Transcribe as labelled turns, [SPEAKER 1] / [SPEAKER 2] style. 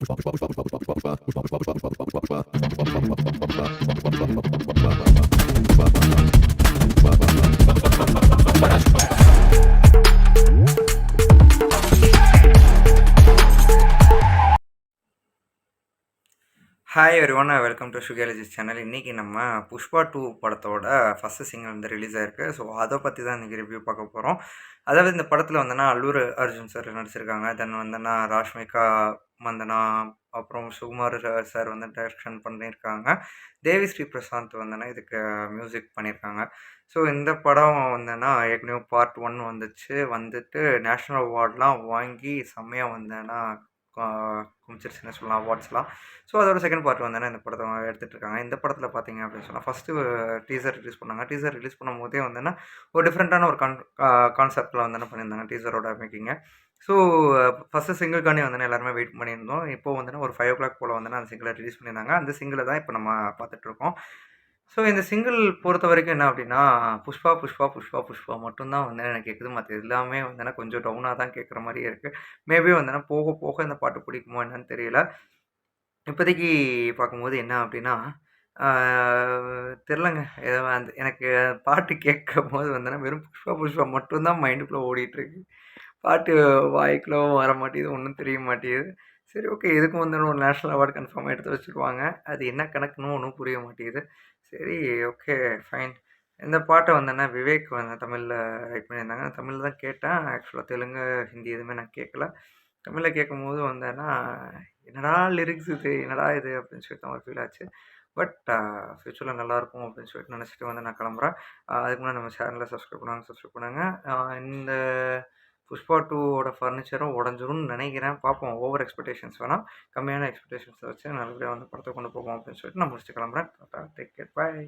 [SPEAKER 1] Hi everyone, welcome to சுகேலஜிஸ் channel. இன்றைக்கி நம்ம புஷ்பா 2 படத்தோட ஃபஸ்ட்டு சிங்கிள் வந்து ரிலீஸ் ஆயிருக்கு. ஸோ அதை பற்றி தான் இன்றைக்கி ரிவ்யூ பார்க்க போகிறோம். அதாவது இந்த படத்தில் வந்தோன்னா அல்லூர் அர்ஜுன் சார் நடிச்சிருக்காங்க. தென் வந்தோன்னா ராஷ்மிகா மந்தனா, அப்புறம் சுகுமார் சார் வந்து டைரக்ஷன் பண்ணியிருக்காங்க. தேவி ஸ்ரீ பிரசாந்த் வந்தோன்னா இதுக்கு மியூசிக் பண்ணியிருக்காங்க. ஸோ இந்த படம் வந்தோன்னா ஏற்கனவே பார்ட் 1 வந்துட்டு நேஷ்னல் அவார்ட்லாம் வாங்கி செம்மையாக வந்தோன்னா குமிச்சிருச்சுன்னு சொல்லலாம் அவார்ட்ஸ்லாம். ஸோ அதோட செகண்ட் பார்ட் வந்தோன்னா இந்த படத்தை எடுத்துகிட்டு இருக்காங்க. இந்த படத்தில் பார்த்தீங்க அப்படின்னு சொன்னால் ஃபஸ்ட்டு டீசர் ரிலீஸ் பண்ணாங்க. டீசர் ரிலீஸ் பண்ணும்போதே வந்தோன்னா ஒரு டிஃப்ரெண்ட்டான ஒரு கான்செப்டில் வந்தோன்னா பண்ணியிருந்தாங்க டீசரோட மேக்கிங்கை. ஸோ ஃபஸ்ட்டு சிங்கிள்காண்டி வந்தோன்னா எல்லாருமே வெயிட் பண்ணியிருந்தோம். இப்போ வந்தோன்னா ஒரு 5 o'clock போல் வந்தோன்னா அந்த சிங்கிளை ரிலீஸ் பண்ணியிருந்தாங்க. அந்த சிங்கிளை தான் இப்போ நம்ம பார்த்துட்ருக்கோம். ஸோ இந்த சிங்கிள் பொறுத்த வரைக்கும் என்ன அப்படின்னா, புஷ்பா புஷ்பா புஷ்பா புஷ்பா மட்டும்தான் வந்து எனக்கு கேட்குது. மற்ற எல்லாமே வந்தோன்னா கொஞ்சம் டவுனாக தான் கேட்குற மாதிரியே இருக்குது. மேபி வந்தோன்னா போக போக இந்த பாட்டு பிடிக்குமோ என்னன்னு தெரியல. இப்போதைக்கு பார்க்கும்போது என்ன அப்படின்னா, தெரிலங்க. ஏதோ எனக்கு பாட்டு கேட்கும்போது வந்தோன்னா வெறும் புஷ்பா புஷ்பா மட்டும்தான் மைண்டுக்குள்ளே ஓடிட்டுருக்கு. பாட்டு வாய்க்குள்ளவும் வர மாட்டேங்குது, ஒன்றும் தெரிய மாட்டேங்குது. சரி, ஓகே, இதுக்கும் வந்து ஒரு நேஷ்னல் அவார்டு கன்ஃபார்மாக எடுத்து வச்சுருவாங்க. அது என்ன கணக்குன்னு ஒன்றும் புரிய மாட்டேங்குது. சரி, ஓகே, ஃபைன். இந்த பாட்டை வந்தோன்னா விவேக் வந்து தமிழில் ரைட் பண்ணியிருந்தாங்க. நான் தமிழில் தான் கேட்டேன். ஆக்சுவலாக தெலுங்கு, ஹிந்தி எதுவுமே நான் கேட்கல. தமிழில் கேட்கும்போது வந்தேன்னா, என்னடா லிரிக்ஸ் இது, என்னடா இது அப்படின்னு சொல்லிட்டு தான் ஒரு ஃபீல் ஆச்சு. பட் ஃப்யூச்சரில் நல்லாயிருக்கும் அப்படின்னு சொல்லிட்டு நினச்சிட்டு வந்து நான் கிளம்புறேன். அதுக்கு முன்னாடி நம்ம சேனலை சப்ஸ்கிரைப் பண்ணுங்க. இந்த புஷ்பா 2வோட ஃபர்னிச்சரும் உடஞ்சிரும்னு நினைக்கிறேன். பார்ப்போம். ஓவர் எக்ஸ்பெக்டேஷன்ஸ் வேணாம். கம்மியான எக்ஸ்பெக்டேஷன்ஸை வச்சு நல்லபடியாக வந்து படத்தை கொண்டு போவோம் அப்படின்னு சொல்லிட்டு நான் முடிச்சுட்டு கிளம்புறேன். டேக் கேர், பாய்.